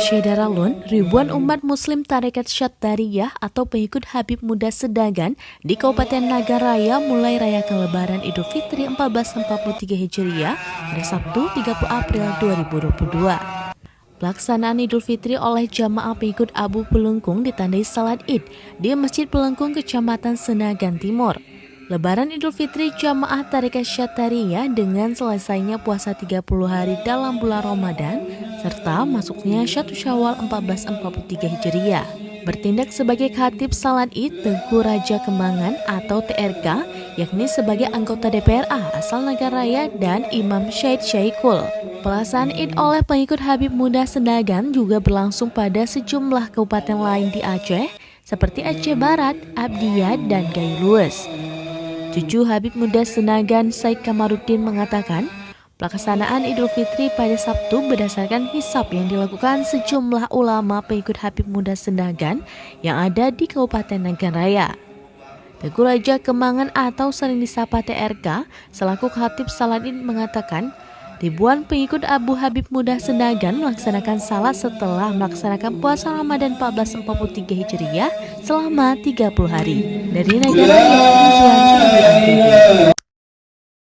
Syederalun, ribuan umat muslim Tarekat Syaddariyah atau pengikut Habib Muda Sedagan di Kabupaten Nagaraya mulai rayakan Lebaran Idul Fitri 1443 Hijriah pada Sabtu 30 April 2022. Pelaksanaan Idul Fitri oleh jamaah pengikut Abu Pelengkung ditandai salat Id di Masjid Pelengkung Kecamatan Senagan Timur. Lebaran Idul Fitri jamaah Tarekat Syaddariyah dengan selesainya puasa 30 hari dalam bulan Ramadan serta masuknya 1 Syawal 1443 Hijriah. Bertindak sebagai khatib salat Id Tengku Raja Kembangan atau TRK, yakni sebagai anggota DPRA asal Nagaraya dan Imam Syed Syaikul. Pelaksanaan Id oleh pengikut Habib Muda Sedagan juga berlangsung pada sejumlah kabupaten lain di Aceh seperti Aceh Barat, Abdiyat, dan Gailues. Cucu Habib Muda Sedagan Said Kamaruddin mengatakan, pelaksanaan Idul Fitri pada Sabtu berdasarkan hisab yang dilakukan sejumlah ulama pengikut Habib Muda Sedagan yang ada di Kabupaten Nagaraya. Tengku Raja Kembangan atau sering disapa TRK selaku khatib salat Id mengatakan, ribuan pengikut Abu Habib Muda Sedagan melaksanakan salat setelah melaksanakan puasa Ramadan 1443 Hijriah selama 30 hari. Dari Nagaraya, Rizwan Suhabi Aktif.